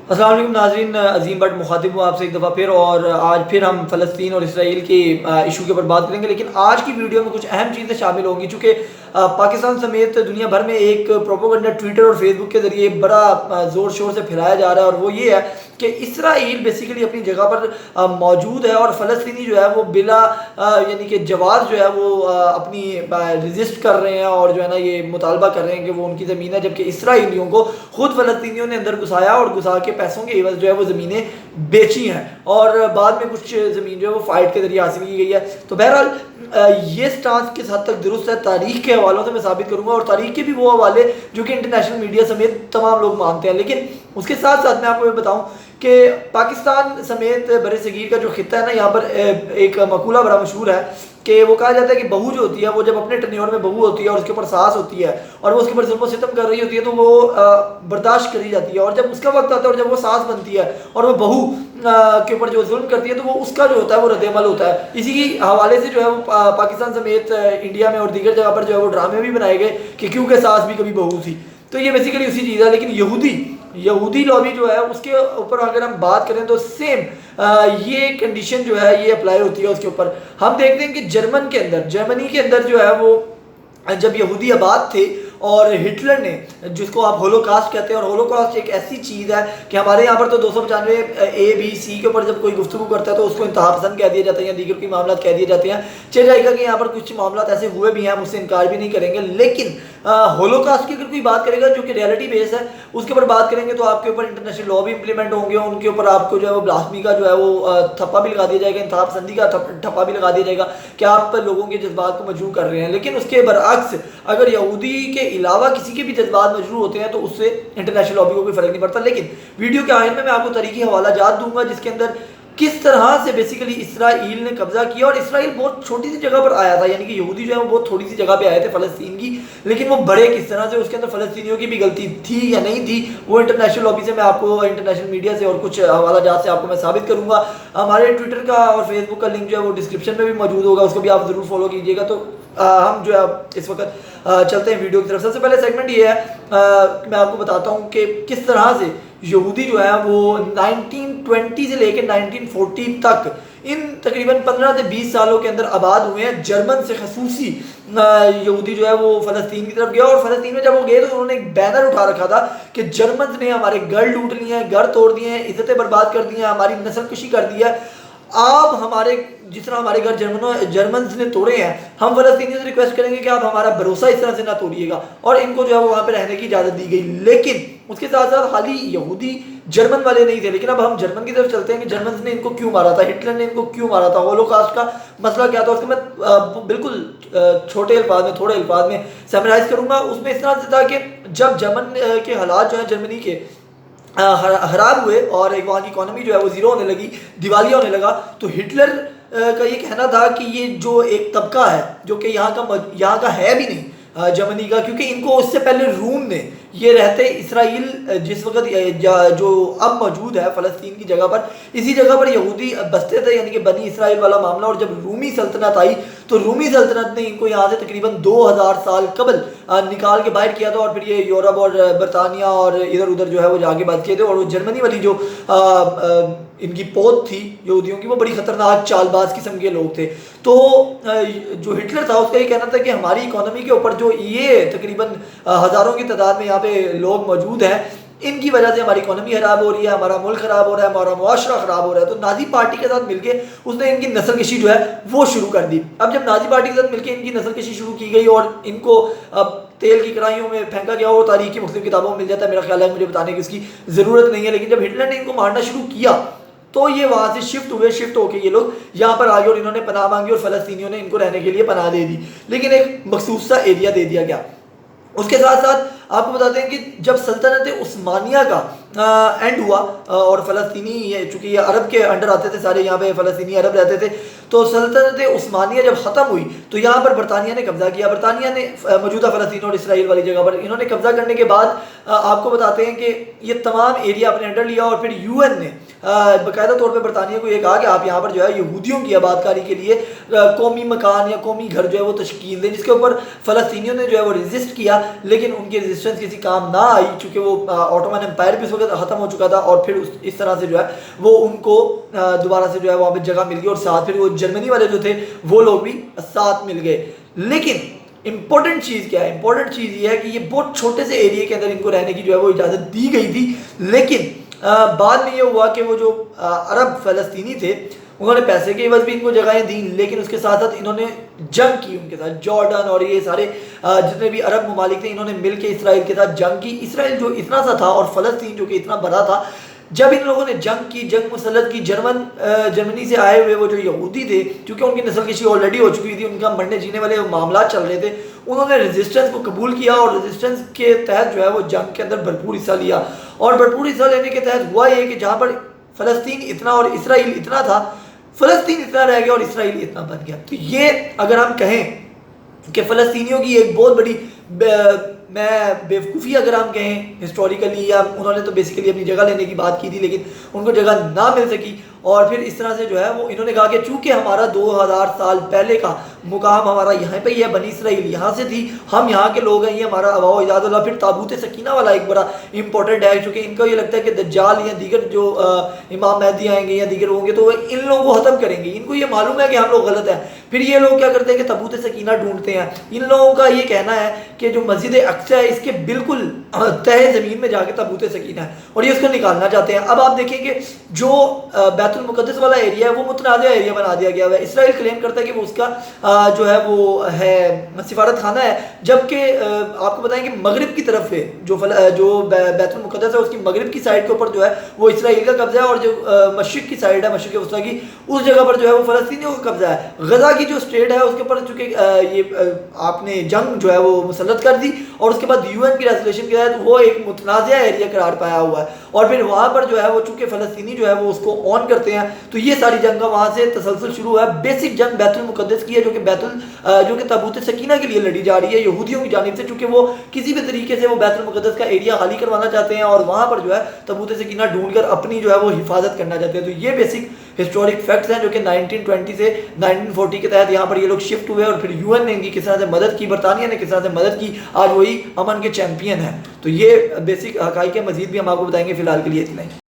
अस्सलाम वालेकुम नाज़रीन, अजीम बट मुखातिब हूँ आपसे एक दफ़ा फिर। और आज फिर हम फ़लस्तीन और इसराइल के इशू के ऊपर बात करेंगे। लेकिन आज की वीडियो में कुछ अहम चीज़ें शामिल होंगी, चूँकि पाकिस्तान समेत दुनिया भर में एक प्रोपोगंडा ट्विटर और फेसबुक के ज़रिए बड़ा ज़ोर शोर से फैलाया जा रहा है, और वो ये है कि इसराइल बेसिकली अपनी जगह पर मौजूद है और फ़लस्तीनी जो है वो बिला यानी कि जवाब जो है वो अपनी रजिस्ट कर रहे हैं और जो है ना ये मुतालबा कर रहे हैं कि वो उनकी ज़मीन है, जबकि इसराइलियों को खुद फ़लस्तीनियों ने अंदर घुसाया और घुसा के पैसों के एवज जो है वो ज़मीनें बेची हैं, और बाद में कुछ ज़मीन जो है वो फाइट के ज़रिए हासिल की गई है। तो बहरहाल ये स्टांस किस हद तक दुरुस्त है तारीख के हवालों से मैं साबित करूंगा, और तारीख के भी वो हवाले जो कि इंटरनेशनल मीडिया समेत तमाम लोग मानते हैं। लेकिन उसके साथ साथ मैं आपको ये बताऊं कि पाकिस्तान समेत बरे सगीर का जो खित्ता है ना, यहाँ पर एक मकूला बड़ा मशहूर है कि वो कहा जाता है कि बहू जो होती है वो जब अपने टन्योर में बहू होती है और उसके ऊपर सास होती है और वो उसके ऊपर जुल्म सितम कर रही होती है तो वो बर्दाश्त करी जाती है, और जब उसका वक्त आता है और जब वो सास बनती है और वो बहू के ऊपर जो जुल्म करती है तो वो उसका जो होता है वो रद्द-ए-अमल होता है। इसी की हवाले से जो है वो पाकिस्तान समेत इंडिया में और दीगर जगह पर जो है वो ड्रामे भी बनाए गए कि क्योंकि सास भी कभी बहू थी। तो ये बेसिकली उसी चीज़ है। लेकिन यहूदी लॉबी जो है उसके ऊपर अगर हम बात करें तो सेम ये कंडीशन जो है ये अप्लाई होती है उसके ऊपर। हम देखते हैं कि जर्मनी के अंदर जो है वो जब यहूदी आबाद थे और हिटलर ने, जिसको आप होलोकास्ट कहते हैं, और होलोकास्ट एक ऐसी चीज़ है कि हमारे यहाँ पर तो 295 A B C के ऊपर जब कोई गुफ्तगू करता है तो उसको इंतहा पसंद कह दिया जाता है या दीगर कोई मामला कह दिए जाते हैं। चल जाएगा कि यहाँ पर कुछ मामला ऐसे हुए भी हैं, हम उससे इनकार भी नहीं करेंगे। लेकिन होलोकास्ट की अगर कोई बात करेगा जो कि रियलिटी बेस है उसके ऊपर बात करेंगे तो आपके ऊपर इंटरनेशनल लॉ भी इंप्लीमेंट होंगे, उनके ऊपर आपको जो है वो ब्लास्फेमी का जो है वो थप्पा भी लगा दिया जाएगा, इंतहा पसंदी का ठप्पा भी लगा दिया जाएगा कि आप लोगों के जज्बात को मजबूर कर रहे हैं। लेकिन उसके बरअक्स अगर यहूदी के अलावा किसी के भी जज्बात मजबूर होते हैं तो उससे इंटरनेशनल लॉबी को कोई फर्क नहीं पड़ता। लेकिन वीडियो के आखिर में मैं आपको तरीकी हवाला जात दूंगा जिसके अंदर किस तरह से बेसिकली इसराइल ने कब्जा किया, और इसराइल बहुत छोटी सी जगह पर आया था, यानी कि यहूदी जो है वो बहुत थोड़ी सी जगह पे आए थे फलस्तीन की, लेकिन वो बड़े किस तरह से, उसके अंदर फलस्तीनियों की भी गलती थी या नहीं थी, वो इंटरनेशनल लॉबी से मैं आपको, इंटरनेशनल मीडिया से और कुछ हवाला जात से आपको मैं साबित करूंगा। हमारे ट्विटर का और फेसबुक का लिंक जो है वो डिस्क्रिप्शन में भी मौजूद होगा, उसको भी आप जरूर फॉलो कीजिएगा। तो हम जो है इस वक्त चलते हैं वीडियो की तरफ। सबसे पहले सेगमेंट ये है, मैं आपको बताता हूँ कि किस तरह से यहूदी जो है वो 1920 से लेकर 1940 तक इन तकरीबन 15 से 20 सालों के अंदर आबाद हुए हैं। जर्मन से खसूसी यहूदी जो है वो फ़लस्तीन की तरफ गया, और फ़लस्तीन में जब वो गए तो उन्होंने एक बैनर उठा रखा था कि जर्मन ने हमारे घर लूट लिए हैं, घर तोड़ दिए हैं, इज्जतें बर्बाद कर दी हैं, हमारी नस्लकुशी कर दी है। आप हमारे जिस तरह हमारे घर जर्मन ने तोड़े हैं, हम फ़लस्तीनियों से रिक्वेस्ट करेंगे कि आप हमारा भरोसा इस तरह से ना तोड़िएगा, और इनको जो है वो वहाँ पे रहने की इजाज़त दी गई। लेकिन उसके साथ साथ खाली यहूदी जर्मन वाले नहीं थे। लेकिन अब हम जर्मन की तरफ चलते हैं कि जर्मन ने इनको क्यों मारा था, हिटलर ने इनको क्यों मारा था, होलोकास्ट का मसला क्या था, उसको मैं बिल्कुल छोटे अल्फाज में, थोड़े अल्फाज में समराइज करूँगा। उसमें इस तरह से था कि जब जर्मन के हालात जो है जर्मनी के खराब हुए और एक वहाँ की इकोनॉमी जो है वो ज़ीरो होने लगी, दिवालिया होने लगा, तो हिटलर का ये कहना था कि ये जो एक तबका है जो कि यहाँ का है भी नहीं जर्मनी का, क्योंकि इनको उससे पहले रूम ने, ये रहते इसराइल जिस वक्त जो अब मौजूद है फ़लस्तीन की जगह पर, इसी जगह पर यहूदी बसते थे, यानी कि बनी इसराइल वाला मामला। और जब रूमी सल्तनत आई तो रूमी सल्तनत ने इनको यहाँ से तकरीबन 2000 साल कबल निकाल के बाहर किया था, और फिर ये यूरोप और बरतानिया और इधर उधर जो है वो जाके बात किए थे। और वो जर्मनी वाली जो इनकी पोत थी यहूदियों की, वो बड़ी खतरनाक चालबाज किस्म के लोग थे। तो जो हिटलर था उसका ये कहना था कि हमारी इकोनॉमी के ऊपर जो ये तकरीबन हज़ारों की तादाद में यहाँ पे लोग मौजूद हैं, इनकी वजह से हमारी इकोनॉमी खराब हो रही है, हमारा मुल्क खराब हो रहा है, हमारा मुआशरा खराब हो रहा है। तो नाजी पार्टी के साथ मिलकर उसने इनकी नस्लकशी जो है वो शुरू कर दी। अब जब नाजी पार्टी के साथ मिलकर इनकी नस्लकशी शुरू की गई और इनको अब तेल की कढ़ाइयों में फेंका गया, वो तारीख की मुख्तलिफ किताबों में मिल जाता है, मेरा ख्याल है मुझे बताने की उसकी ज़रूरत नहीं है। लेकिन जब हिटलर ने इनको मारना शुरू किया तो ये वहाँ से शिफ्ट होके ये लोग यहाँ पर आ गए और इन्होंने पनाह मांगी और फ़लस्तीनियों ने इनको रहने के लिए पनाह दे दी, लेकिन एक मखसूस सा एरिया दे दिया गया। उसके साथ साथ आपको बताते हैं कि जब सल्तनत उस्मानिया का एंड हुआ और फ़लस्तीनी, चूँकि ये अरब के अंडर आते थे सारे, यहाँ पे फ़लस्तीनी अरब रहते थे, तो सल्तनत उस्मानिया जब ख़त्म हुई तो यहाँ पर बरतानिया ने कब्ज़ा किया। बरतानिया ने मौजूदा फ़लस्तीन और इसराइल वाली जगह पर इन्होंने कब्ज़ा करने के बाद आपको बताते हैं कि ये तमाम एरिया अपने अंडर लिया, और फिर UN ने बाकायदा तौर पर बरतानिया को ये कहा कि आप यहाँ पर जो है यहूदियों की आबादकारी के लिए कौमी मकान या कौमी घर जो है वो तश्कील दें, जिसके ऊपर फ़लस्तीनियों ने जो है वो रजिस्ट किया। लेकिन उनकी रेजिस्टेंस किसी काम ना आई, चूँकि वो ऑटोमन एम्पायर भी उस वक्त ख़त्म हो चुका था और फिर इस तरह से जो है वो उनको दोबारा से जो है वहाँ पे जगह मिल गई और साथ फिर वो जर्मनी वाले जो थे वो लोग भी साथ मिल गए। लेकिन इंपॉर्टेंट चीज़ क्या है? इंपॉर्टेंट चीज़ ये है कि ये बहुत छोटे से एरिया के अंदर इनको रहने की जो है वो इजाज़त दी गई थी, लेकिन बाद में ये हुआ कि वो जो अरब फ़लस्तीनी थे उन्होंने पैसे के एवज भी इनको जगहें दी, लेकिन उसके साथ साथ इन्होंने जंग की उनके साथ। जॉर्डन और ये सारे जितने भी अरब ममालिक थे इन्होंने मिल के इसराइल के साथ जंग की। इसराइल जो इतना सा था और फ़लस्तीन जो कि इतना बड़ा था, जब इन लोगों ने जंग की, जंग मुसल्लत की, जर्मनी से आए हुए वो जो यहूदी थे, क्योंकि उनकी नस्लकशी ऑलरेडी हो चुकी थी, उनका मरने जीने वाले मामला चल रहे थे, उन्होंने रेजिस्टेंस को कबूल किया और रेजिस्टेंस के तहत जो है वो जंग के अंदर भरपूर हिस्सा लिया। और भरपूर हिस्सा लेने के तहत हुआ ये कि जहाँ पर फ़लस्तीन इतना और इसराइल इतना था, फ़लस्तीन इतना रह गया और इसराइल इतना बन गया। तो ये अगर हम कहें कि फ़लस्तीनियों की एक बहुत बड़ी बेवकूफ़ी अगर हम कहें हिस्टोरिकली, या उन्होंने तो बेसिकली अपनी जगह लेने की बात की थी लेकिन उनको जगह ना मिल सकी, और फिर इस तरह से जो है वो इन्होंने कहा कि चूँकि हमारा 2000 साल पहले का मुकाम हमारा यहाँ पे ही है, बनी इसराइल यहाँ से थी, हम यहाँ के लोग हैं, ये हमारा अवाओ इजाज़ुल्लाह। फिर ताबूत सकीना वाला एक बड़ा इंपॉर्टेंट है, क्योंकि इनको ये लगता है कि दज्जाल या दीगर जो इमाम महदी आएंगे या दीगर होंगे तो इन लोगों को ख़त्म करेंगे। इनको ये मालूम है कि हम लोग गलत हैं, फिर ये लोग क्या करते हैं कि ताबूत सकीना ढूंढते हैं। इन लोगों का ये कहना है कि जो मस्जिद अक्सा है इसके बिल्कुल तहे ज़मीन में जाके ताबूत सकीना है और ये उसको निकालना चाहते हैं। अब आप देखेंगे जो बैतुल मुक़द्दस वाला एरिया है वो मुतनाज़ा एरिया बना दिया गया है। इसराइल क्लेम करता है कि वो उसका जो है वो है सिफारत खाना है, जबकि आपको बताएं कि मगरिब की तरफ है जो बैतुल मुक़द्दस है उसकी मगरिब की साइड के ऊपर जो है वो इसराइल का कब्जा है, और जो मशरिक़ की साइड है, मशरिक़ वस्ता की, उस जगह पर जो है वो फ़लस्तीनियों का कब्जा है। गज़ा की जो स्टेट है उसके ऊपर चूँकि ये आपने जंग जो है वो मुसल्लत कर दी और उसके बाद UN की रेजोल्यूशन के तहत वो एक मुतनाज़ा एरिया करार पाया हुआ है, और फिर वहाँ पर जो है वो चूँकि फ़लस्तीनी जो है वो उसको ऑन करते हैं, तो ये सारी जंग वहाँ से तसलसल शुरू हुआ है। बेसिक जंग बैतुल मुक़द्दस की है, जो कि ताबूत सकीना के लिए लड़ी जा रही है यहूदियों की जानिब से, चूँकि वो किसी भी तरीके से वो बैतुल मुक़द्दस का एरिया खाली करवाना चाहते हैं और वहाँ पर जो है ताबूत सकीना ढूंढ कर अपनी जो है वो हिफाजत करना चाहते हैं। तो ये बेसिक हिस्टोरिक फैक्ट्स हैं जो कि 1920 से 1940 के तहत यहाँ पर ये लोग शिफ्ट हुए, और फिर UN ने इनकी किस तरह से मदद की, बरतानिया ने किस तरह से मदद की, आज वही अमन के चैंपियन हैं। तो ये बेसिक हक़ाइक़ मज़ीद भी हम आपको बताएंगे, फ़िलहाल के लिए इतना ही।